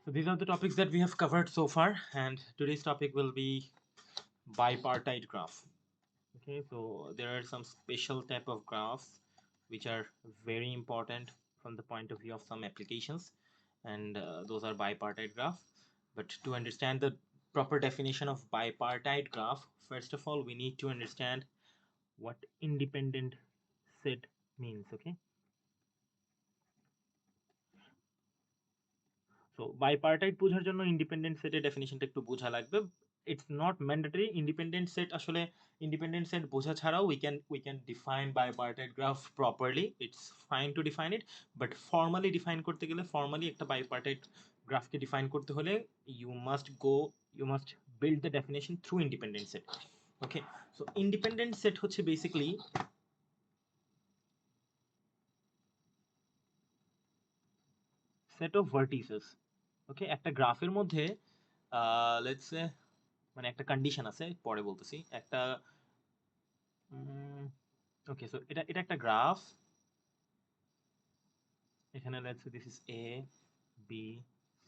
So these are the topics that we have covered so far, and today's topic will be bipartite graph. Okay, so there are some special type of graphs which are very important from the point of view of some applications, and those are bipartite graph. But to understand the proper definition of bipartite graph, first of all, we need to understand what independent set means. Okay, so bipartite বোঝার জন্য independent সেটের ডেফিনিশনটা একটু বোঝা লাগবে। It's not mandatory. Independent set আসলে independent set বোঝা ছাড়াও we can define bipartite graph properly. It's fine to define it, but formally define করতে গেলে, formally একটা bipartite গ্রাফকে ডিফাইন করতে হলে you must build the definition through independent set. Okay, so independent set হচ্ছে basically set of vertices. ওকে, একটা গ্রাফের মধ্যে let's say মানে একটা কন্ডিশন আছে, পরে বলতেছি একটা। ওকে, সো এটা একটা গ্রাফ। এখানে let's say this is A B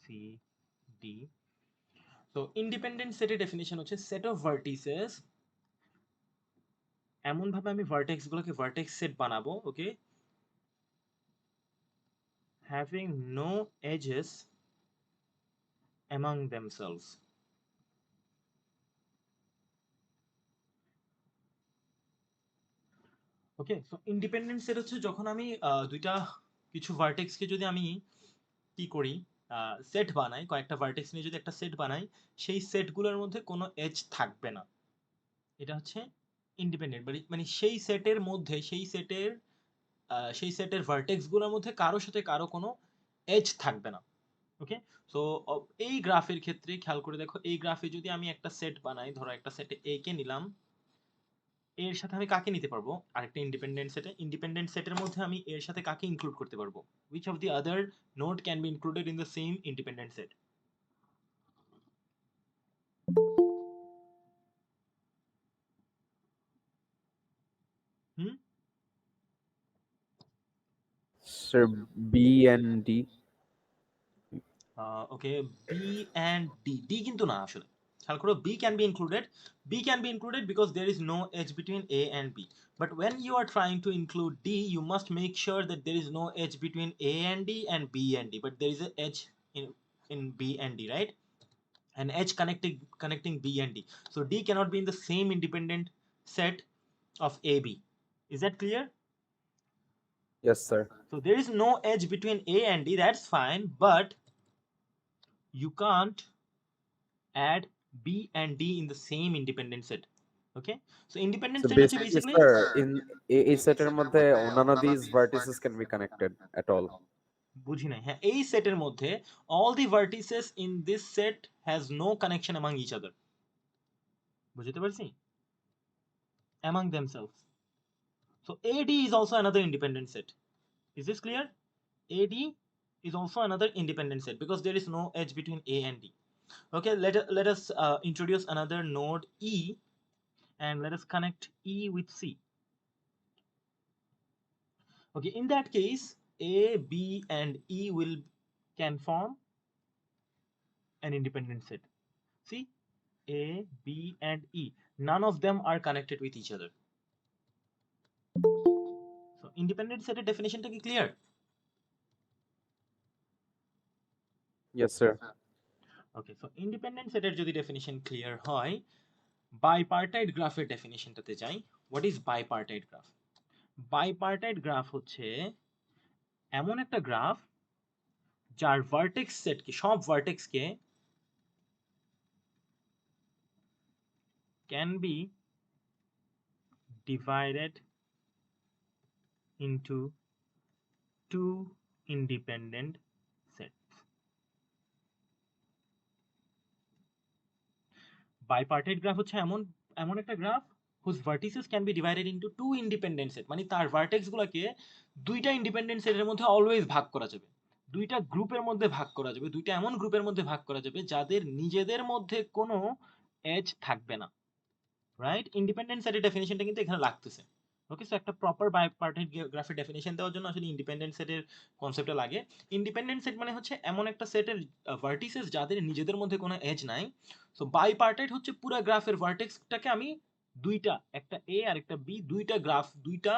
C D. So independent সেটের ডেফিনিশন হচ্ছে সেট অফ ভার্টিসেস। এমন ভাবে আমি ভার্টেক্স গুলোকে ভার্টেক্স সেট বানাবো, okay, having no edges among themselves. Okay, so independent set হচ্ছে যখন আমি দুইটা কিছু ভার্টেক্সকে যদি আমি কি করি, সেট বানাই, কয়েকটা ভার্টেক্স নিয়ে যদি একটা সেট বানাই, সেই সেটগুলোর মধ্যে কোনো এজ থাকবে না। এটা হচ্ছে ইন্ডিপেন্ডেন্ট, মানে সেই সেটের মধ্যে সেই সেটের ভার্টেক্সগুলোর মধ্যে কারোর সাথে কারো কোনো এজ থাকবে না। ওকে, সো এই গ্রাফের ক্ষেত্রে খেয়াল করে দেখো, এই গ্রাফে যদি আমি একটা সেট বানাই, ধরো একটা সেটে এ কে নিলাম, এর সাথে আমি কাকে নিতে পারবো, আরেকটা ইন্ডিপেন্ডেন্ট সেটের মধ্যে আমি এর সাথে কাকে ইনক্লুড করতে পারবো, which of the other node can be included in the same independent set? Hmm, Sir, B and D. Okay, B and D কিন্তু না আসলে। খেয়াল করো, B can be included because there is no edge between a and b, but when you are trying to include d, you must make sure that there is no edge between a and d and b and d, but there is an edge in b and d, right? An edge connecting b and d, so d cannot be in the same independent set of ab. Is that clear? Yes, sir. So there is no edge between a and d, that's fine, but you can't add b and d in the same independent set. Okay, so independent So set হচ্ছে basically, basically sir, in a set এর মধ্যে none of these vertices can be connected at all. বুঝি নাই। হ্যাঁ, এই সেটের মধ্যে all the vertices in this set has no connection among each other. বুঝতে পারছি? Among themselves. So AD is also another independent set. Is this clear? AD is also another independent set because there is no edge between A and D. Okay, let us introduce another node E, and let us connect E with C. Okay, in that case, A, B, and E can form an independent set. See, A, B, and E. None of them are connected with each other. So independent set definition টা কি clear? Yes, sir. Okay, so independent set এর যদি definition clear হয়, bipartite graph এর definition টাতে যাই। What is bipartite graph? Bipartite graph হচ্ছে এমন একটা গ্রাফ যার ভার্টেক্স সেটকে, সব ভার্টেক্সকে can be divided into two independent sets. Bipartite graph হচ্ছে এমন একটা graph whose vertices can be divided into two independent set, মানে তার ভার্টেক্স গুলোকে দুইটা ইন্ডিপেন্ডেন্ট সেটের মধ্যে অলওয়েজ ভাগ করা যাবে, দুইটা গ্রুপের মধ্যে ভাগ করা যাবে, দুইটা এমন গ্রুপের মধ্যে ভাগ করা যাবে যাদের নিজেদের মধ্যে কোনো এজ থাকবে না, রাইট? ইন্ডিপেন্ডেন্ট সেটের ডেফিনিশনটা কিন্তু এখানে লাগতেছে। ওকে, সো একটা প্রপার বাইপার্টাইট গ্রাফের ডেফিনেশন দেওয়ার জন্য আসলে ইন্ডিপেন্ডেন্ট সেটের কনসেপ্টটা লাগে। ইন্ডিপেন্ডেন্ট সেট মানে হচ্ছে এমন একটা সেটের ভার্টিসেস যাদের নিজেদের মধ্যে কোনো এজ নাই। সো বাইপার্টাইট হচ্ছে পুরো গ্রাফের ভার্টেক্সটাকে আমি দুইটা, একটা এ আর একটা বি, দুইটা গ্রাফ, দুইটা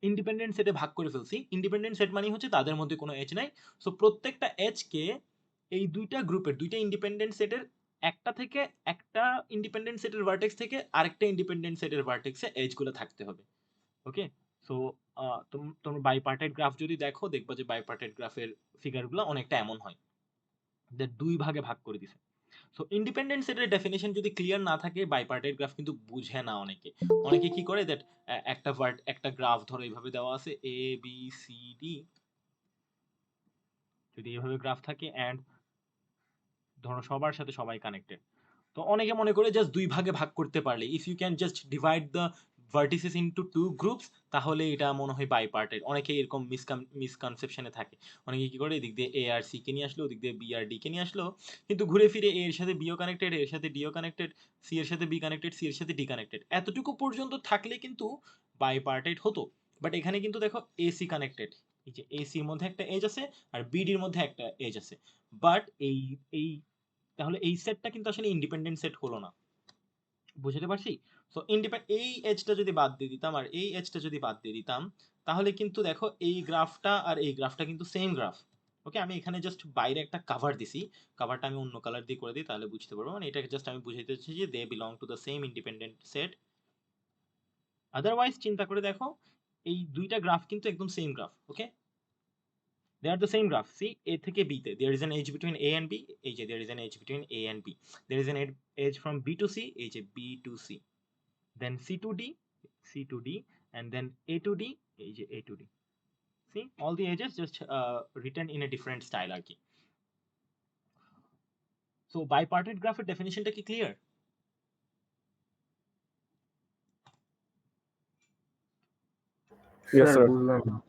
ইন্ডিপেন্ডেন্ট সেটে ভাগ করে ফেলছি। ইন্ডিপেন্ডেন্ট সেট মানে হচ্ছে তাদের মধ্যে কোনো এজ নাই। সো প্রত্যেকটা এজ কে এই দুইটা গ্রুপের, দুইটা ইন্ডিপেন্ডেন্ট সেটের একটা থেকে, একটা ইন্ডিপেন্ডেন্ট সেটের ভার্টেক্স থেকে আরেকটা ইন্ডিপেন্ডেন্ট সেটের ভার্টেক্সে এজগুলো থাকতে হবে। ওকে, সো তোমরা বাইপার্টাইট গ্রাফ যদি দেখো, দেখবা যে বাইপার্টাইট গ্রাফের ফিগারগুলো অনেকটা এমন হয়, দুই ভাগে ভাগ করে দিছে। সো ইন্ডিপেন্ডেন্ট সেটের ডেফিনেশন যদি ক্লিয়ার না থাকে, বাইপার্টাইট গ্রাফ কিন্তু বুঝে না অনেকে। অনেকে কি করে দ্যাট একটা গ্রাফ ধরো এইভাবে দেওয়া আছে এ বি সি ডি, যদি এইভাবে গ্রাফ থাকে এন্ড ধরো সবার সাথে সবাই কানেক্টেড, তো অনেকে মনে করে জাস্ট দুই ভাগে ভাগ করতে পারলে, if you can just divide the vertices into two groups, তাহলে এটা মনে হয় বাইপার্টেড। অনেকে এরকম মিসকনসেপশনে থাকে। অনেকে কি করে এদিক দিয়ে এ আর সি কে নিয়ে আসলো, ওদিক দিয়ে বি আর ডি কে নিয়ে আসলো, কিন্তু ঘুরে ফিরে এ এর সাথে বিও কানেক্টেড, এর সাথে ডিও কানেক্টেড, সি এর সাথে বি কানেক্টেড, সি এর সাথে ডি কানেক্টেড, এতটুকু পর্যন্ত থাকলে কিন্তু বাইপার্টেড হতো। বাট এখানে কিন্তু দেখো এসি কানেক্টেড, এই যে এসির মধ্যে একটা এজ আছে আর বিডির মধ্যে একটা এজ আছে। বাট এই এই তাহলে এই সেটটা কিন্তু আসলে ইন্ডিপেন্ডেন্ট সেট হলো না। বুঝতে পারছি? সো এই এজটা যদি বাদ দিয়ে দিতাম আর এই এজটা যদি বাদ দিয়ে দিতাম, তাহলে কিন্তু দেখো এই গ্রাফটা আর এই গ্রাফটা কিন্তু সেম গ্রাফ। ওকে, আমি এখানে জাস্ট বাইরে একটা কভার দিছি, কভারটা আমি অন্য কালার দিয়ে করে দিই, তাহলে বুঝতে পারবো। মানে এটাকে জাস্ট আমি বুঝাইতে চাচ্ছি যে they belong to the same independent set. Otherwise চিন্তা করে দেখো, এই দুইটা গ্রাফ কিন্তু একদম same graph. Okay, they are the same graph. See, a থেকে b তে there is an edge between a and b, এই যে there is an edge between a and b, there is an edge from b to c, এই যে b to c, then c to d, c to d, and then a to d, এই যে a to d. See, all the edges just written in a different style আর কি। So bipartite graph এর definitionটা কি clear? Yes, sir sir. বুঝলাম।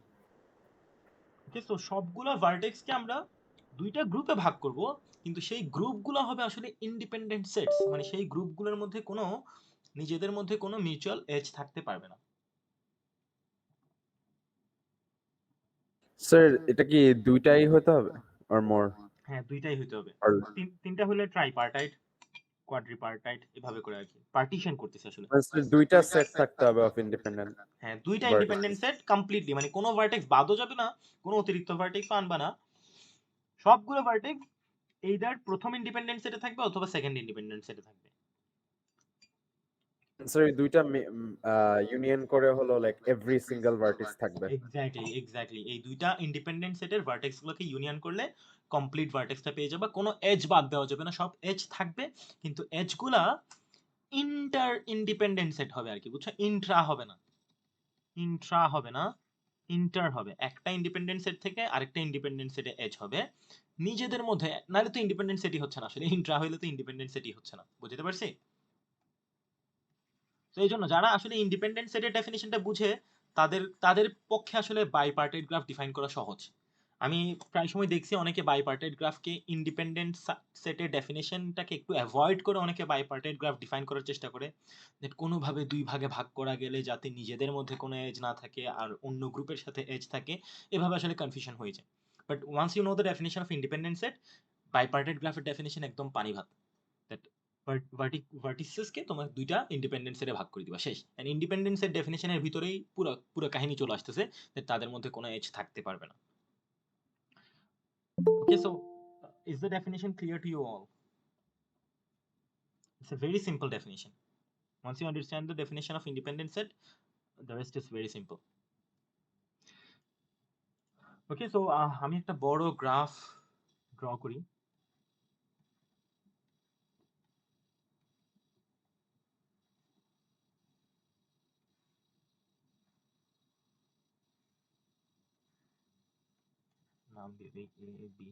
ওকে, so সবগুলা ভার্টেক্সকে আমরা দুইটা গ্রুপে ভাগ করব, কিন্তু সেই গ্রুপগুলো হবে আসলে ইন্ডিপেন্ডেন্ট সেটস, মানে সেই গ্রুপগুলোর মধ্যে কোনো নিজেদের মধ্যে কোনো মিউচুয়াল এজ থাকতে পারবে না। Sir, এটা কি দুইটাই হতে হবে or more? হ্যাঁ, দুইটাই হইতে হবে। Or তিনটা হলে ট্রাইপার্টাইট, কোয়াড্রিপার্টাইট, এভাবে করে আর কি পার্টিশন করতেছে আসলে। sir, দুইটা সেট থাকতে হবে of independent হ্যাঁ, দুইটা ইন্ডিপেন্ডেন্ট vertices. সেট কমপ্লিটলি, মানে কোনো ভার্টেক্স বাদও যাবে না, কোনো অতিরিক্ত ভার্টেক্স আনবা না। সবগুলো ভার্টেক্স এইদার প্রথম ইন্ডিপেন্ডেন্ট সেটে থাকবে অথবা সেকেন্ড ইন্ডিপেন্ডেন্ট সেটে থাকবে। Sir, এই দুইটা ইউনিয়ন করে হলো like every single vertex থাকবে। এক্স্যাক্টলি এই দুইটা ইন্ডিপেন্ডেন্ট সেটের ভার্টেক্স গুলোকে ইউনিয়ন করলে কমপ্লিট ভার্টেক্সটা পেয়ে যাবে। কোনো এজ বাদ দেওয়া যাবে না, সব এজ থাকবে, কিন্তু এজ গুলা ইন্টার ইন্ডিপেন্ডেন্ট সেট হবে আর কি, বুঝছো? ইন্ট্রা হবে না, ইন্ট্রা হবে না, ইন্টার হবে। একটা ইন্ডিপেন্ডেন্ট সেট থেকে আরেকটা ইন্ডিপেন্ডেন্ট সেটে এজ হবে নিজেদের মধ্যে, নাহলে তো ইন্ডিপেন্ডেন্ট সেটই হচ্ছে না আসলে, ইন্ট্রা হইলে তো ইন্ডিপেন্ডেন্ট সেটই হচ্ছে না। বুঝতে পারছি? তো এই জন্য যারা আসলে ইন্ডিপেন্ডেন্ট সেটের ডেফিনেশনটা বুঝে, তাদের তাদের পক্ষে আসলে বাইপার্টাইট গ্রাফ ডিফাইন করা সহজ। আমি প্রায় সময় দেখছি অনেকে বাইপার্টাইট গ্রাফকে ইন্ডিপেন্ডেন্ট সেটের ডেফিনেশনটাকে একটু অ্যাভয়েড করে অনেকে বাইপার্টাইট গ্রাফ ডিফাইন করার চেষ্টা করে, দ্যাট কোনোভাবে দুই ভাগে ভাগ করা গেলে যাতে নিজেদের মধ্যে কোনো এজ না থাকে আর অন্য গ্রুপের সাথে এজ থাকে, এভাবে আসলে কনফিউশন হয়ে যায়। But once you know the definition of independent set, bipartite গ্রাফের ডেফিনেশন একদম পানি ভাত। দ্যাট ভার্টিসেসকে তোমার দুইটা ইন্ডিপেন্ডেন্ট সেটে ভাগ করে দিবা, শেষ। এন্ড ইন্ডিপেন্ডেন্ট সেট ডেফিনেশনের ভিতরেই পুরো পুরো কাহিনী চলে আসতেছে, যে তাদের মধ্যে কোনো এজ থাকতে পারবে না। ওকে, so is the definition clear to you all? It's a very simple definition. Once you understand the definition of independent set, the rest is very simple. Okay, so আমি একটা বড় গ্রাফ ড্র করি। নাম দিয়ে দিই এ বি।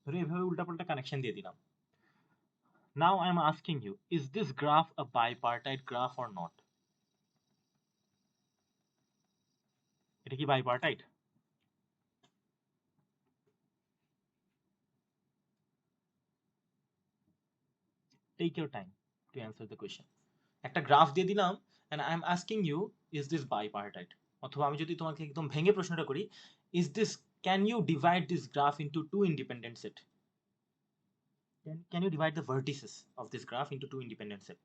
ধরো এভাবে উল্টাপাল্টা কানেকশন দিয়ে দিলাম। Now I am asking you, is this graph a bipartite graph or not? এটা কি বাইপার্টাইট? Take your time to answer the question. একটা গ্রাফ দিয়ে দিলাম and I am asking you, is this bipartite? অথবা আমি যদি তোমাকে একদম ভেঙে প্রশ্নটা করি, is this, can you divide this graph into two independent set? Can you divide the vertices of this graph into two independent set?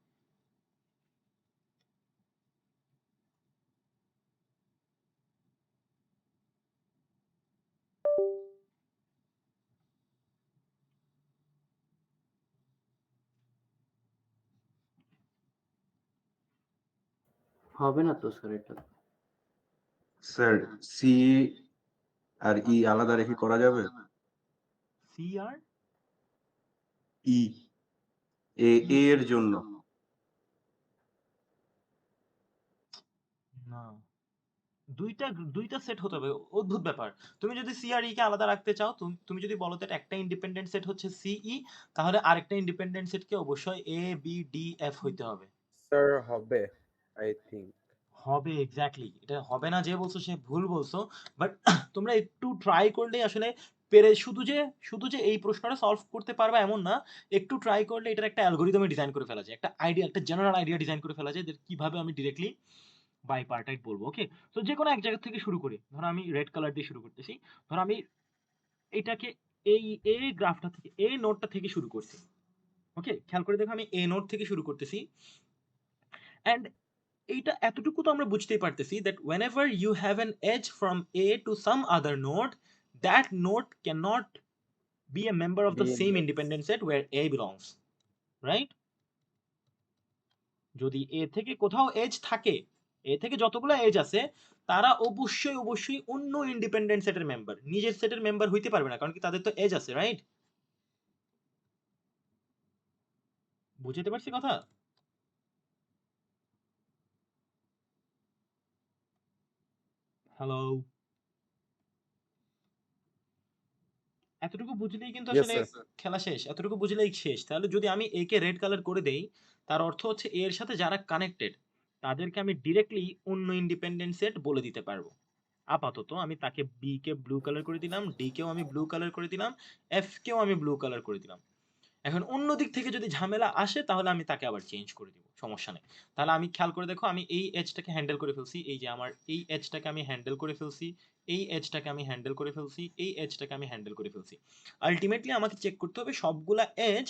হবে না তো স্যার এটা। স্যার সি আর ই আলাদা রেখে করা যাবে? C আর ই এ এর জন্য না, দুইটা সেট হতে হবে, অদ্ভুত ব্যাপার। তুমি যদি সি আর ই কে আলাদা রাখতে চাও, তুমি যদি বলো that একটা ইন্ডিপেন্ডেন্ট সেট হচ্ছে সিই, তাহলে আরেকটা ইন্ডিপেন্ডেন্ট সেটকে অবশ্যই এ বি ডি এফ হইতে হবে। স্যার হবে, আই থিংক হবে, এক্স্যাক্টলি। এটা হবে না যে বলছো সে ভুল বলছো, বাট তোমরা একটু ট্রাই করলেই আসলে পেরে, শুধু যে এই প্রশ্নটা সলভ করতে পারবা এমন না, একটু ট্রাই করলে এটার একটা অ্যালগরিদমে ডিজাইন করে ফেলা যায়, একটা আইডিয়া, একটা জেনারেল আইডিয়া ডিজাইন করে ফেলা যায় যে কিভাবে আমি ডিরেক্টলি বাইপার্টাইট বলবো। ওকে, তো যে কোনো এক জায়গা থেকে শুরু করি। ধরো আমি রেড কালার দিয়ে শুরু করতেছি। ধরো আমি এটাকে এই এ গ্রাফটা থেকে, এ নোডটা থেকে শুরু করছি। ওকে, খেয়াল করে দেখো আমি এ নোড থেকে শুরু করতেছি, অ্যান্ড এইটা এতটুকু তো আমরা বুঝতেই পারতেছি that whenever you have an edge from A to some other node, that node cannot be a member of the same independent set where A belongs, right? যদি A থেকে কোথাও এজ থাকে, A থেকে যতগুলো এজ আছে, তারা অবশ্যই অন্য ইন্ডিপেন্ডেন্ট সেটের মেম্বার, নিজের সেটের মেম্বার হইতে পারবে না, কারণ কি তাদের তো এজ আছে, রাইট? বুঝতে পারছি কথা? হ্যালো, এতটুকু বুঝলেই কিন্তু ইয়েস আসলে স্যার। খেলা শেষ, এতটুকু বুঝলেই শেষ। তাহলে যদি আমি এ কে রেড কালার করে দেই, তার অর্থ হচ্ছে এর সাথে যারা কানেক্টেড তাদেরকে আমি ডিরেক্টলি অন্য ইন্ডিপেন্ডেন্ট সেট বলে দিতে পারবো। আপাতত আমি তাকে বি কে ব্লু কালার করে দিলাম, ডি কেও আমি ব্লু কালার করে দিলাম, এফ কেও আমি ব্লু কালার করে দিলাম। এখন অন্য দিক থেকে যদি ঝামেলা আসে তাহলে আমি তাকে আবার চেঞ্জ করে দিব, সমস্যা নেই। তাহলে আমি খেয়াল করে দেখো, আমি এই এজটাকে হ্যান্ডেল করে ফেলছি, এই যে আমার এই এজটাকে আমি হ্যান্ডেল করে ফেলছি, এই এজটাকে আমি হ্যান্ডেল করে ফেলছি, এই এজটাকে আমি হ্যান্ডেল করে ফেলছি। আলটিমেটলি আমাকে চেক করতে হবে সবগুলা এজ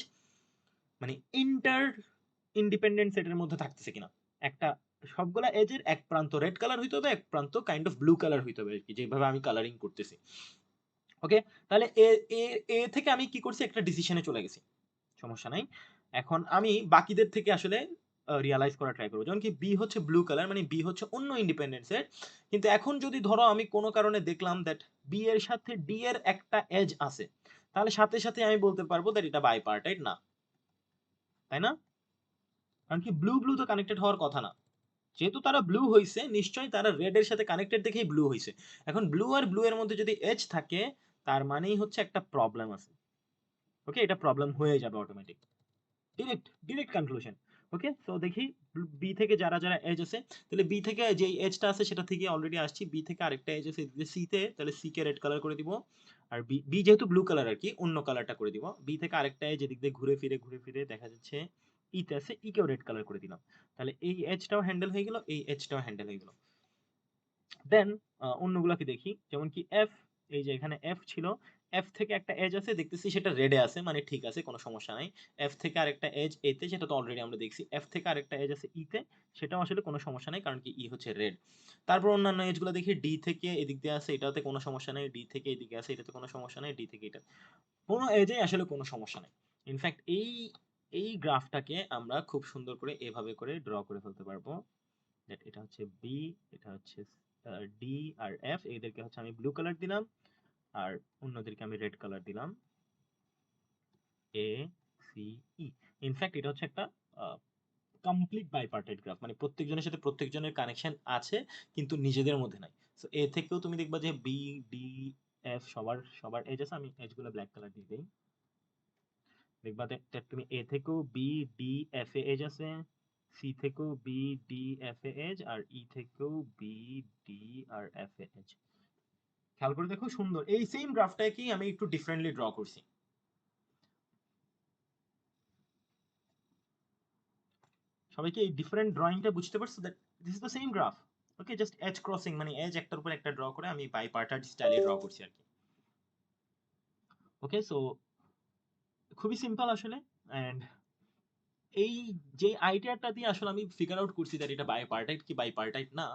মানে ইন্টার ইন্ডিপেন্ডেন্ট সেটের মধ্যে থাকতেছে কিনা। একটা, সবগুলা এজের এক প্রান্ত রেড কালার হইতে হবে, এক প্রান্ত কাইন্ড অফ ব্লু কালার হইতে হবে, আর কি, যেভাবে আমি কালারিং করতেছি। ওকে, তাহলে এ এ এ থেকে আমি কি করছি, একটা ডিসিশনে চলে গেছি, সমস্যা নাই। এখন আমি বাকিদের থেকে আসলে রিয়ালাইজ করা ট্রাই করবো, যেমন কি বি হচ্ছে ব্লু কালার, মানে বি হচ্ছে অন্য ইন্ডিপেন্ডেন্ট সেট। কিন্তু এখন যদি ধরো আমি কোনো কারণে দেখলাম দ্যাট বি এর সাথে ডি এর একটা এজ আছে, তাহলে সাথে সাথে আমি বলতে পারবো দ্যাট এটা বাইপার্টাইট না, তাই না? কারণ কি ব্লু ব্লু তো কানেক্টেড হওয়ার কথা না, যেহেতু তারা ব্লু হইছে নিশ্চয়ই তারা রেড এর সাথে কানেক্টেড দেখেই ব্লু হইছে। এখন ব্লু আর ব্লু এর মধ্যে যদি এজ থাকে, তার মানেই হচ্ছে একটা প্রবলেম আছে। ওকে, এটা প্রবলেম হয়ে যাবে অটোমেটিক, ডিরেক্ট কনক্লুশন। ওকে, সো দেখি বি থেকে যারা যারা এজ আছে, তাহলে বি থেকে যে এজটা আছে সেটা থেকে অলরেডি আসছি, বি থেকে আরেকটা এজ আছে সি তে, তাহলে সি কে রেড কালার করে দিব। আর বি বি যেহেতু ব্লু কালার আর কি, অন্য কালারটা করে দিব। বি থেকে আরেকটা এজ এদিক দিয়ে ঘুরে ফিরে দেখা যাচ্ছে ই তে আছে, ই কেও রেড কালার করে দিলাম। তাহলে এই এজটাও হ্যান্ডেল হয়ে গেল, এই এজটাও হ্যান্ডেল হয়ে গেল। দেন অন্যগুলাকে দেখি, যেমন কি এফ, এই যে এখানে এফ ছিল, এফ থেকে একটা এজ আছে দেখতেছি সেটা রেডে আছে, মানে ঠিক আছে, কোনো সমস্যা নাই। এফ থেকে আরেকটা এজ এতে, সেটা তো অলরেডি আমরা দেখছি। এফ থেকে আরেকটা এজ আছে ইতে, সেটাও আসলে কোনো সমস্যা নাই, কারণ কি ই হচ্ছে রেড। তারপর অন্যান্য এজগুলো দেখি, ডি থেকে এদিক দিয়ে আছে, এটাতে কোনো সমস্যা নেই, ডি থেকে এদিকে আছে, এটাতে কোনো সমস্যা নেই, ডি থেকে এটা, কোনো এজে আসলে কোনো সমস্যা নেই। ইনফ্যাক্ট এই গ্রাফটাকে আমরা খুব সুন্দর করে এভাবে করে ড্র করে ফেলতে পারবো, দ্যাট এটা হচ্ছে বি, এটা হচ্ছে ডি আর এফ, এদেরকে হচ্ছে আমি ব্লু কালার দিলাম, আর অন্যদেরকে আমি রেড কালার দিলাম, এ সি ই। ইনফ্যাক্ট এটা হচ্ছে একটা কমপ্লিট বাইপার্টাইট গ্রাফ, মানে প্রত্যেকজনের সাথে প্রত্যেকজনের কানেকশন আছে, কিন্তু নিজেদের মধ্যে নাই। সো এ থেকেও তুমি দেখবা যে বি ডি এফ সবার সবার এজ আছে, আমি এজগুলো ব্ল্যাক কালার দিয়ে দিই। দেখবা that তুমি এ থেকেও বি ডি এফ এ এজ আছে, সি থেকেও বি ডি এফ এ এজ, আর ই থেকেও বি ডি আর এফ এ এজ। খেয়াল করে দেখো, সুন্দর। এই সেম গ্রাফটাকেই আমি একটু ডিফারেন্টলি ড্র করছি। সবাইকে এই ডিফারেন্ট ড্রয়িংটা বুঝতে পারছো? That this is the same graph. Okay, just age crossing, মানে এজ একটার উপর একটা ড্র করে আমি বাইপার্টাইট স্টাইলে ড্র করছি আর কি। ওকে, সো খুবই সিম্পল আসলে। এন্ড এই যে আইডিয়াটা দিয়ে আসলে আমি ফিগার আউট করছি দ্যাট এটা বাইপার্টাইট কি বাইপার্টাইট না,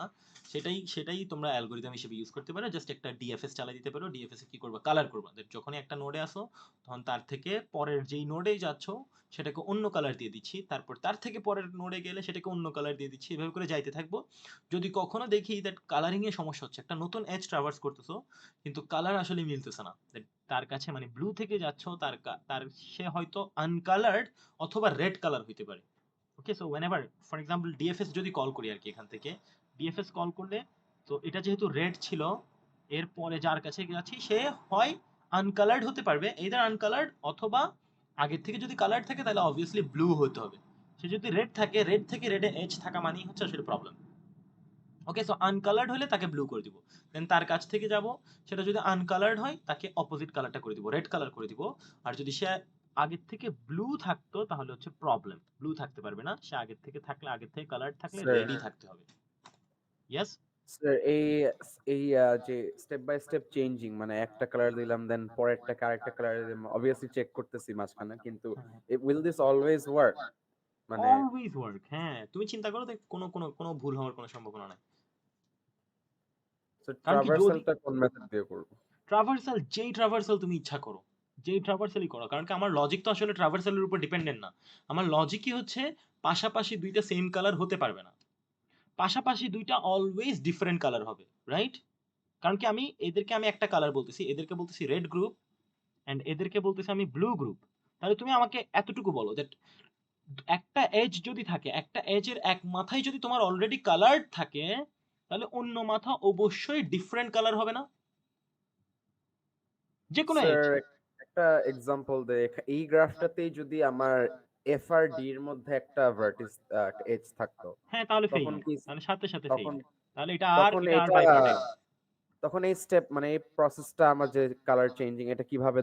সেটাই তোমরা অ্যালগরিদম হিসেবে ইউজ করতে পারো। জাস্ট একটা ডিএফএস চালাই দিতে পারো। ডিএফএস এ কি করবা, কালার করবা। যখনই একটা নোডে আসো তখন তার থেকে পরের যেই নোডেই যাচ্ছ সেটাকে অন্য কালার দিয়ে দিচ্ছি, তারপর তার থেকে পরের নোডে গেলে সেটাকে অন্য কালার দিয়ে দিচ্ছি, এভাবে করে যাইতে থাকবো। যদি কখনো দেখি দ্যাট কালারিং এ সমস্যা হচ্ছে, একটা নতুন এজ ট্রাভার্স করতেছো কিন্তু কালার আসলে মিলতেছে না, তার কাছে মানে ব্লু থেকে যাচ্ছ, তার সে হয়তো আনকালার্ড অথবা রেড কালার হইতে পারে। Okay, so whenever for example DFS যদি কল করি আর কি, এখান থেকে ডিএফএস কল করলে, তো এটা যেহেতু রেড ছিল, এরপরে যার কাছে যাচ্ছি সে হয় আনকালার্ড হতে পারবে, either আনকালার্ড অথবা আগের থেকে যদি কালার থাকে তাহলে অবভিয়াসলি ব্লু হতে হবে। সে যদি রেড থাকে, রেড থেকে রেডে এজ থাকা মানেই হচ্ছে আসলে প্রবলেম। ওকে, সো আনকালার্ড হলে তাকে ব্লু করে দিব। দেন তার কাছ থেকে যাব, সেটা যদি আনকালার্ড হয় তাকে অপোজিট কালারটা করে দিব, রেড কালার করে দিব। আর যদি সে আগের থেকে ব্লু থাকতো তাহলে হচ্ছে প্রবলেম, ব্লু থাকতে পারবে না। সে আগের থেকে থাকলে, আগের থেকে কালার থাকলে স্যার রেডই থাকতে হবে। ইয়েস, স্যার এই এই যে স্টেপ বাই স্টেপ চেঞ্জিং, মানে একটা কালার দিলাম দেন পরেরটা আরেকটা কালার দিলাম, অবভিয়াসলি চেক করতেছি মাঝখানে, কিন্তু উইল দিস অলওয়েজ ওয়ার্ক? মানে অলওয়েজ ওয়ার্ক। হ্যাঁ, তুমি চিন্তা করো যে কোনো ভুল হওয়ার কোনো সম্ভাবনা নাই। কারণ কি, যদি ট্রাভার্সালটা কোন মেথড দিয়ে করব? ট্রাভার্সাল, যেই ট্রাভার্সাল তুমি ইচ্ছা করো, যেই ট্রাভার্সালই করো, কারণ কি আমার লজিক তো আসলে ট্রাভার্সালের উপর ডিপেন্ডেন্ট না। আমার লজিকই হচ্ছে পাশাপাশি দুইটা সেম কালার হতে পারবে না, পাশাপাশি দুইটা অলওয়েজ ডিফারেন্ট কালার হবে, রাইট? কারণ কি আমি এদেরকে আমি একটা কালার বলতেছি, এদেরকে বলতেছি রেড গ্রুপ, এন্ড এদেরকে বলতেছি আমি ব্লু গ্রুপ। তাহলে তুমি আমাকে এতটুকু বলো দ্যাট একটা এজ যদি থাকে, একটা এজের এক মাথায় যদি তোমার অলরেডি কালার্ড থাকে, তাহলে অন্য মাথা অবশ্যই ডিফারেন্ট কালার হবে না, যে কোনো স্যার এজ। একটা এক্সাম্পল দেই, এই গ্রাফটাতেই যদি আমার এফ আর ডি এর মধ্যে একটা ভার্টিস এজ থাকতো, হ্যাঁ, তাহলে ফেইল, তখন কি তাহলে সাথে সাথে ফেইল। তখন তাহলে তখন এটা আর এটা বাইপার্টাইট। তখন এই স্টেপ মানে এই প্রসেসটা আমার যে কালার চেঞ্জিং, এটা কিভাবে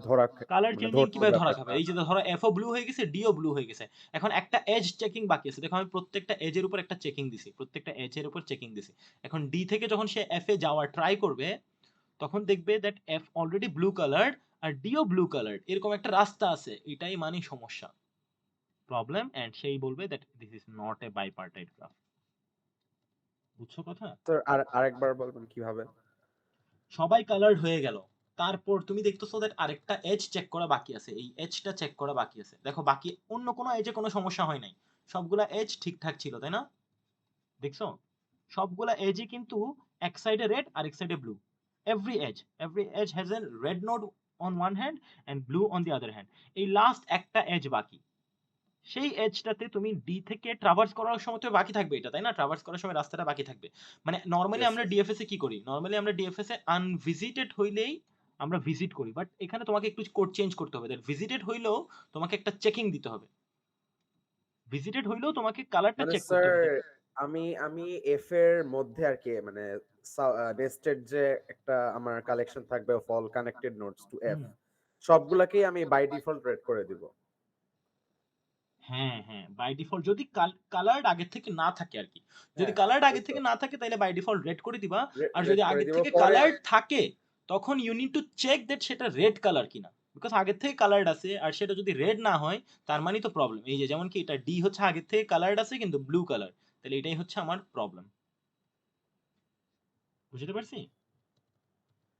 কালার মানে চেঞ্জিং ধরতো কিভাবে ধরা খাবে? ব্যাপারটা? এই যে ধরো এফ ও ব্লু হয়ে গেছে, ডি ও ব্লু হয়ে গেছে, এখন একটা এজ চেকিং বাকি আছে। দেখো আমি প্রত্যেকটা এজের উপর একটা চেকিং দিছি, প্রত্যেকটা এজের উপর চেকিং দিছি। এখন ডি থেকে যখন সে এফ এ যাওয়ার ট্রাই করবে, তখন দেখবে that F already blue coloured আর ডি ও ব্লু কালার্ড, এরকম একটা রাস্তা আছে, এটাই মানে সমস্যা, প্রবলেম। এন্ড সেই বলবে that this is not a bipartite graph. বুঝছো কথা? তো আরেকবার বলবেন কিভাবে? সবাই কালার্ড হয়ে গেল, তারপর তুমি দেখতেছো দ্যাট আরেকটা এজ চেক করা বাকি আছে, এই এজটা চেক করা বাকি আছে। দেখো বাকি অন্য কোনো এজে কোনো সমস্যা হয় নাই, সবগুলা এজ ঠিকঠাক ছিল, তাই না? দেখছো, সবগুলা এজে কিন্তু এক সাইডে রেড আর এক সাইডে blue. Every edge has a red node on one hand and blue on the other hand. এই লাস্ট একটা এজ বাকি, সেই এজটাতে তুমি ডি থেকে ট্রাভার্স করার সময় তো বাকি থাকবে এটা, তাই না? ট্রাভার্স করার সময় রাস্তাটা বাকি থাকবে। মানে নরমালি ইয়েস আমরা স্যার। ডিএফএস এ কি করি, নরমালি আমরা ডিএফএস এ আনভিজিটেড হইলেই আমরা ভিজিট করি, বাট এখানে তোমাকে একটু কোড চেঞ্জ করতে হবে। দ্যাট ভিজিটেড হইলেও তোমাকে একটা চেকিং দিতে হবে, ভিজিটেড হইলেও তোমাকে কালারটা মানে চেক করতে স্যার হবে। আমি আমি এফ এর মধ্যে আর কি, মানে নেস্টেড যে একটা আমার কালেকশন থাকবে of all connected nodes to F, hmm, সবগুলাকেই আমি বাই ডিফল্ট রেড করে দিব। হ্যাঁ হ্যাঁ, বাই ডিফল্ট যদি কালার্ড আগে থেকে না থাকে আর কি, যদি হ্যাঁ, কালার্ড ওই আগে তো থেকে না থাকে তাহলে বাই ডিফল্ট রেড করে দিবা। আর রেড যদি করে আগে দিব থেকে পরে। কালার্ড থাকে, তখন you need to check that সেটা রেড কালার কিনা, বিকজ আগের থেকে কালার্ড আছে আর সেটা যদি রেড না হয় তার মানে তো প্রবলেম। এই যে যেমন কি এটা ডি হচ্ছে আগের থেকে কালার্ড আছে কিন্তু ব্লু কালার, তাহলে এটাই হচ্ছে আমার প্রবলেম। বুঝতে পারছি?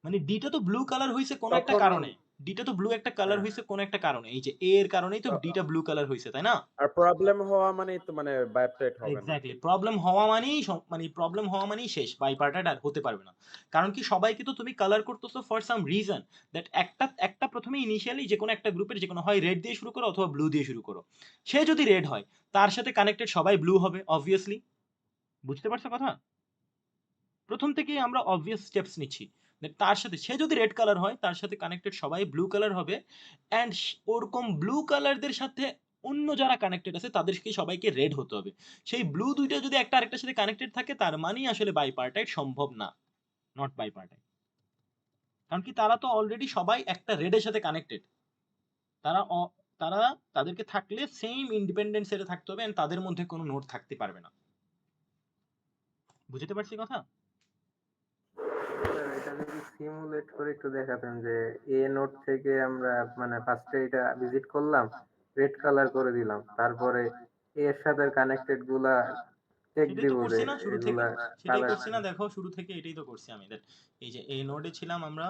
মানে ডিটা তো ব্লু কালার হইছে কোনো একটা তখন কারণে, ডিটা তো ব্লু একটা কালার হ্যাঁ, হইছে কোনো একটা কারণে, এই যে এ এর কারণেই তো তো ডিটা ব্লু কালার হইছে, তাই না? আর প্রবলেম হওয়া মানে তো মানে বাইপটাইট হবে না। এক্স্যাক্টলি, প্রবলেম হওয়া মানেই মানে প্রবলেম হওয়া মানেই শেষ, বাইপার্টাইট আর হতে পারবে না। কারণ কি সবাইকে তো তুমি কালার করতেছো ফর সাম রিজন, দ্যাট একটা প্রথমে ইনিশিয়ালি যে কোনো একটা গ্রুপের যে কোনো হয় রেড দিয়ে শুরু করো অথবা ব্লু দিয়ে শুরু করো, সে যদি রেড হয় তার সাথে কানেক্টেড সবাই ব্লু হবে অবভিয়াসলি। বুঝতে পারছো কথা? প্রথম থেকেই আমরা অবভিয়াস স্টেপস নিচ্ছি, তার সাথে সে যদি রেড কালার হয় তার সাথে কানেক্টেড সবাই ব্লু কালার হবে। অ্যান্ড ওরকম ব্লু কালারদের সাথে অন্য যারা কানেক্টেড আছে তাদেরকে সবাইকে রেড হতে হবে। সেই ব্লু দুইটা যদি একটা আরেকটার সাথে কানেক্টেড থাকে তার মানেই আসলে বাইপার্টাইট সম্ভব না, নট বাইপার্টাইট। কারণ কি তারা তো অলরেডি সবাই একটা রেডের সাথে কানেক্টেড। তারা তারা তাদেরকে থাকলে সেম ইন্ডিপেন্ডেন্ট সেটে থাকতে হবে এন্ড তাদের মধ্যে কোনো নোড থাকতে পারবে না। বুঝতে পারছি কথা? স্যার এটা যদি সিমুলেট করে একটু দেখাতেন যে এ নোড থেকে আমরা মানে ফার্স্টে এটা ভিজিট করলাম, রেড কালার করে দিলাম, তারপরে এর সাথে কানেক্টেড গুলা চেক সেটাই দিব তো যে করছি না শুরু থেকে, এগুলা সেটাই কালার। করছি না, দেখো শুরু থেকে এটাই তো করছি আমি। দেখ এই যে এই নোডে ছিলাম আমরা,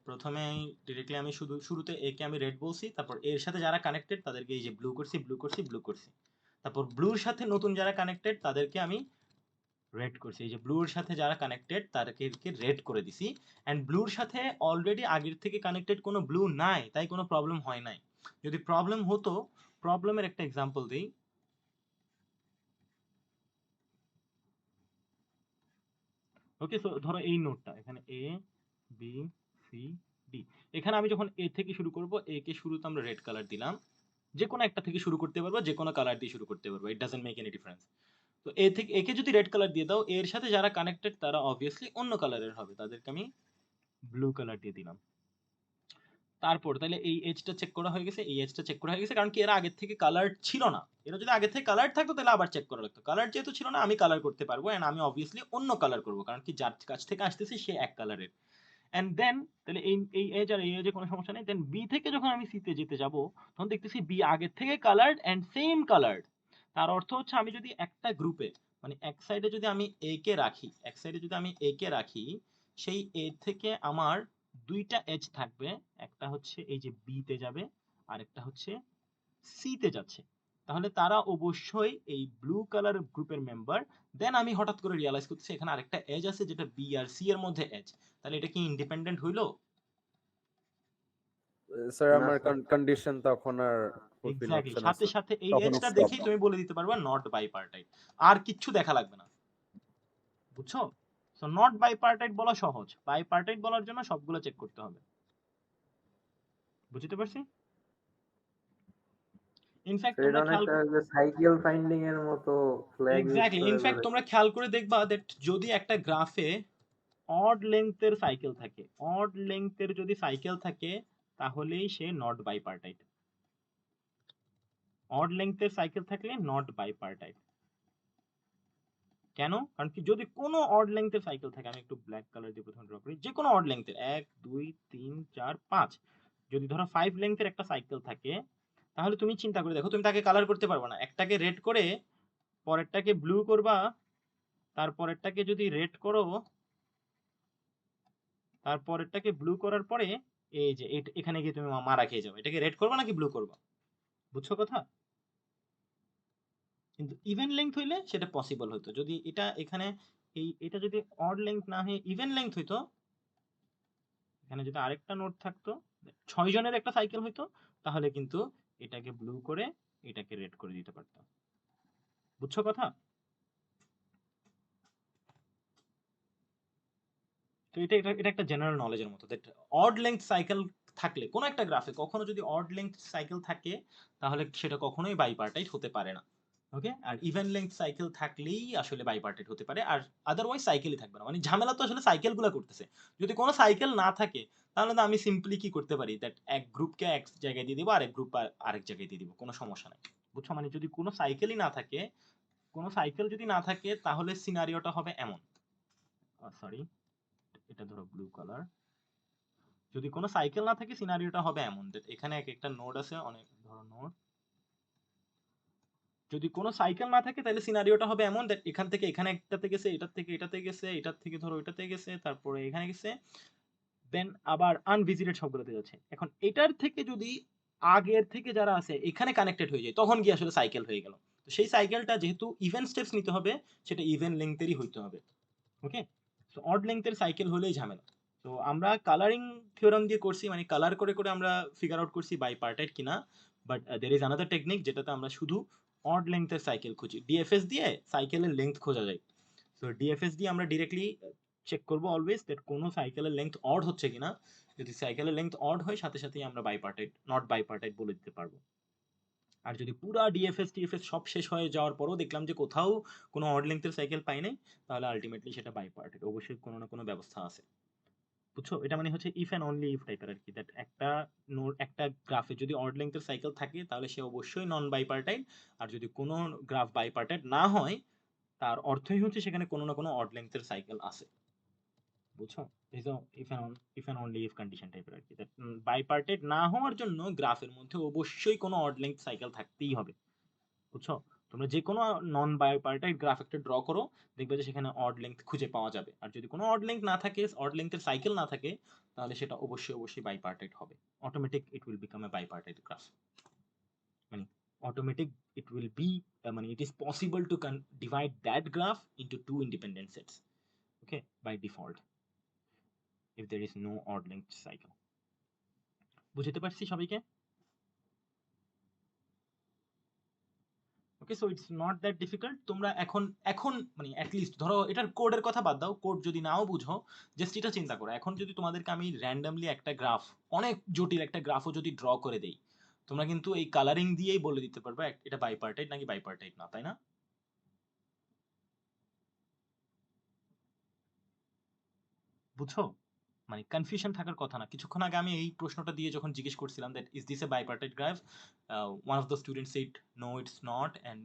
প্রথমে ডিরেক্টলি আমি শুরুতে এ কে আমি রেড বলছি, তারপর এর সাথে যারা কানেক্টেড তাদেরকে এই যে ব্লু করছি ব্লু করছি ব্লু করছি, তারপর ব্লুর সাথে নতুন যারা কানেক্টেড তাদেরকে আমি রেড করছি, এই যে ব্লুর সাথে যারা কানেক্টেড তাদেরকে রেড করে দিছি। এন্ড ব্লুর সাথে অলরেডি আগের থেকে কানেক্টেড কোনো ব্লু নাই, তাই কোনো প্রবলেম হয় নাই। যদি প্রবলেম হতো, প্রবলেমের একটা এক্সাম্পল দিই। ওকে, সো ধরো এই নোটটা এখানে এ বি সি ডি, এখানে আমি যখন এ থেকে শুরু করব, এ কে শুরুতে আমরা রেড কালার দিলাম, যে কোনো একটা থেকে শুরু করতে পারবো, যে কোনো কালার দিয়ে শুরু করতে পারবো, it doesn't make any difference. তো এ থেকে একে যদি রেড কালার দিয়ে দাও, এর সাথে যারা কানেক্টেড তারা অবভিয়াসলি অন্য কালারের হবে, তাদেরকে আমি ব্লু কালার দিয়ে দিলাম। তারপর তাহলে এই এজটা চেক করা হয়ে গেছে, এই এজটা চেক করা হয়ে গেছে, কারণ কি এরা আগের থেকে কালার ছিল না। এরা যদি আগে থেকে কালার থাকতো তাহলে আবার চেক করা লাগতো, কালার যেহেতু ছিল না আমি কালার করতে পারবো, এন্ড আমি অবভিয়াসলি অন্য কালার করবো, কারণ কি যার কাছ থেকে আসতেছে সে এক কালারের। এন্ড দেন তাহলে এই এজ আর এই এজে কোনো সমস্যা নেই। দেন বি থেকে যখন আমি সি তে যেতে যাব, তখন দেখতেছি বি আগের থেকে কালার্ড এন্ড সেম কালার্ড। তার অর্থ হচ্ছে আমি যদি একটা গ্রুপে মানে এক সাইডে যদি আমি এ কে রাখি, এক সাইডে যদি আমি এ কে রাখি, সেই এ থেকে আমার দুইটা এজ থাকবে, একটা হচ্ছে এই যে বি তে যাবে, আর একটা হচ্ছে সি তে যাচ্ছে, তাহলে তারা অবশ্যই এই ব্লু কালার গ্রুপের মেম্বার। দেন আমি হঠাৎ করে রিয়ালাইজ করতেছি এখানে আরেকটা এজ আছে যেটা বি আর সি এর মধ্যে এজ, তাহলে এটা কি ইন্ডিপেন্ডেন্ট হইলো? স্যার না আমার স্যার। কন্ডিশন তখন আর ফুলফিল এক্স্যাক্টলি, হচ্ছে না সাথে স্যার, সাথে এই তখন এজটা স্টপ। দেখেই তুমি বলে দিতে পারবা নট বাইপার্টাইট, আর কিচ্ছু দেখা লাগবে না। বুঝছো? সো নট বাইপার্টাইট বলা সহজ, বাইপার্টাইট বলার জন্য সবগুলো চেক করতে হবে। বুঝতে পারছি? ইনফ্যাক্ট এটা তোমরা খেয়াল, অনেকটা যে সাইকেল ফাইন্ডিং এর মতো ফ্ল্যাগ ইউজ এক্স্যাক্টলি করে ইনফ্যাক্ট ধরে। তোমরা খেয়াল করে দেখবা দ্যাট যদি একটা গ্রাফে অড লেংথের সাইকেল থাকে, অড লেংথের যদি সাইকেল থাকে তাহলেই সে নট বাইপার্টাইট। অড লেংথের সাইকেল থাকলে নট বাইপার্টাইট। কেন? কারণ কি যদি কোনো অড লেংথের সাইকেল থাকে, আমি একটু ব্ল্যাক কালার দিয়ে প্রথমে ড্র করি, যে কোনো অড লেংথের 1 2 3 4 5, যদি ধরো 5 লেংথের একটা সাইকেল থাকে, তাহলে তুমি চিন্তা করে দেখো তুমি তাকে কালার করতে পারবে না। একটাকে রেড করে পরেরটাকে ব্লু করবা, তারপরেরটাকে যদি রেড করো, তারপরেরটাকে ব্লু করার পরে এই যে এখানে গিয়ে তুমি মারা খেয়ে যাবে। এটাকে রেড করবা নাকি ব্লু করবা? বুঝছো কথা? কিন্তু ইভেন লেংথ হইলে সেটা পসিবল হতো, যদি এটা এখানে এটা যদি অড লেংথ না হয়ে ইভেন লেংথ হইতো, এখানে যদি আরেকটা নোড থাকতো, 6 জনের একটা সাইকেল হইতো, তাহলে কিন্তু এটাকে ব্লু করে এটাকে রেড করে দিতে পারতাম। বুঝছো কথা? তো এটা একটা জেনারেল নলেজের মতো, দ্যাট অড লেংথ সাইকেল থাকলে কোনো একটা গ্রাফে কখনো যদি অড লেংথ সাইকেল থাকে, তাহলে সেটা কখনোই বাইপার্টাইট হতে পারে না। ওকে, আর ইভেন লেংথ সাইকেল থাকলেই আসলে বাইপার্টাইট হতে পারে, আর আদারওয়াইজ সাইকেলই থাকবে না। মানে ঝামেলা তো আসলে সাইকেলগুলো করতেছে। যদি কোনো সাইকেল না থাকে তাহলে তো আমি সিম্পলি কি করতে পারি, দ্যাট এক গ্রুপকে এক জায়গায় দিয়ে দিব, আরেক গ্রুপ আরেক জায়গায় দিয়ে দিব, কোনো সমস্যা নাই। বুঝছো? মানে যদি কোনো সাইকেলই না থাকে, কোনো সাইকেল যদি না থাকে তাহলে সিনারিওটা হবে এমন, সরি এটা ধরো ব্লু কালার, যদি কোনো সাইকেল না থাকে সিনারিওটা হবে এমন, that এখানে এক একটা নোড আছে, অনেক ধরো নোড, যদি কোনো সাইকেল না থাকে তাহলে সিনারিওটা হবে এমন দ্যাট এখান থেকে এখানে একটাতে গেছে, এটার থেকে এটাতে গেছে, এটার থেকে ধরো এটাতে গেছে, তারপরে এখানে গেছে, দেন আবার আনভিজিটেড সবগুলোতে যাচ্ছে। এখন এটার থেকে যদি আগের থেকে যারা আছে এখানে কানেক্টেড হয়ে যায়, তখন কি আসলে সাইকেল হয়ে গেল। তো সেই সাইকেলটা যেহেতু ইভেন স্টেপস নিতে হবে, সেটা ইভেন লেংথেরই হইতে হবে। ওকে, সো অড লেংথের সাইকেল হলেই ঝামেলা। তো আমরা কালারিং থিওরাম দিয়ে করছি, মানে কালার করে করে আমরা ফিগার আউট করছি বাইপার্টাইট কিনা। But there is another technique যেটাতে আমরা শুধু অড লেংথের সাইকেল খুঁজি, ডিএফএস দিয়ে সাইকেলের লেংথ খোঁজা যায়। সো ডিএফএস দিয়ে আমরা ডিরেক্টলি চেক করব অলওয়েজ দ্যাট কোনো সাইকেলের লেংথ অড হচ্ছে কিনা। যদি সাইকেলের লেংথ অড হয় সাথে সাথেই আমরা বাইপার্টাইট নট বাইপার্টাইট বলে দিতে পারবো। আর যদি পুরা ডিএফএস টিএফএস সব শেষ হয়ে যাওয়ার পরও দেখলাম যে কোথাও কোনো অড লেন্থের সাইকেল পাই নাই, তাহলে আলটিমেটলি সেটা বাইপার্টেড, অবশ্যই কোনো না কোনো ব্যবস্থা আছে। বুঝছো? এটা মানে হচ্ছে ইফ অ্যান্ড অনলি ইফ টাইপের আর কি, দ্যাট একটা নোড একটা গ্রাফে যদি অড লেন্থের সাইকেল থাকে তাহলে সে অবশ্যই নন বাইপার্টাইড, আর যদি কোনো গ্রাফ বাইপার্টাইড না হয় তার অর্থই হচ্ছে সেখানে কোনো না কোনো অড লেন্থের সাইকেল আছে। বুঝছো? If and only if condition টাইপের আর কি, দ্যাট বাইপার্টেড না হওয়ার জন্য গ্রাফের মধ্যে অবশ্যই কোনো অড লেন্থ সাইকেল থাকতেই হবে। বুঝছো? তোমরা যে কোনো নন বাইপার্টাইড গ্রাফ একটা ড্র করো, দেখবে যে সেখানে অড লেংথ খুঁজে পাওয়া যাবে। আর যদি কোনো অড লেংথ না থাকে, অড লেংথের সাইকেল না থাকে, তাহলে সেটা অবশ্যই বাইপার্টাইড হবে। Automatic it will become a bipartite graph. মানে অটোমেটিক ইট উইল বি, মানে it is possible to divide that graph into two independent sets, okay, by default, if there is no odd length cycle. বুঝতে পারছি সবাইকে? Okay, so it's not that difficult. তোমরা এখন মানে at least ধরো এটার কোডের কথা বাদ দাও, কোড যদি নাও বুঝো, জাস্ট এটা চিন্তা করো, এখন যদি তোমাদেরকে আমি র্যান্ডমলি একটা গ্রাফ, অনেক জটিল একটা গ্রাফও যদি ড্র করে দেই, তোমরা কিন্তু এই কালারিং দিয়েই বলে দিতে পারবে এটা বাইপার্টাইড নাকি বাইপার্টাইড না, তাই না? বুঝছো? মানে কনফিউশন থাকার কথা না। কিছুক্ষণ আগে আমি এই প্রশ্নটা দিয়ে যখন জিজ্ঞেস করছিলাম that is this a bipartite graph, one of the students said no it's not, and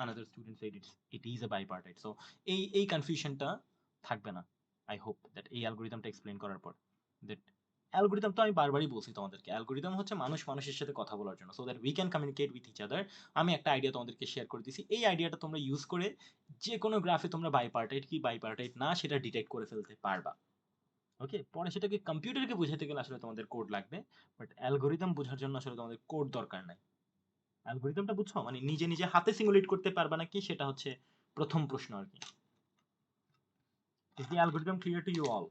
another student said it is a bipartite. So এই কনফিউশনটা থাকবে না, আই হোপ, দ্যাট এই অ্যালগোরিদমটা এক্সপ্লেন করার পর। দ্যাট অ্যালগোরিদম তো আমি বারবারই বলছি তোমাদেরকে, অ্যালগোরিদম হচ্ছে মানুষ মানুষের সাথে কথা বলার জন্য, so that we can communicate with each other. আমি একটা আইডিয়া তোমাদেরকে শেয়ার করে দিছি, এই আইডিয়াটা তোমরা ইউজ করে যে কোনো গ্রাফে তোমরা বাইপার্টাইড কি বাইপার্টাইড না সেটা ডিটেক্ট করে ফেলতে পারবা। ওকে, পরে সেটাকে কম্পিউটারকে বোঝাতে গেলে আসলে তোমাদের কোড লাগবে, বাট অ্যালগোরিদম বোঝার জন্য আসলে তোমাদের কোড দরকার নাই। অ্যালগোরিদমটা বুঝছো? মানে নিজে নিজে হাতে সিমুলেট করতে পারবা নাকি সেটা হচ্ছে প্রথম প্রশ্ন আর কি। Is the algorithm clear to you all?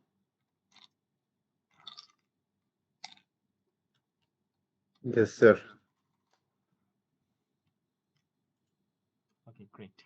Yes, sir. Okay, great.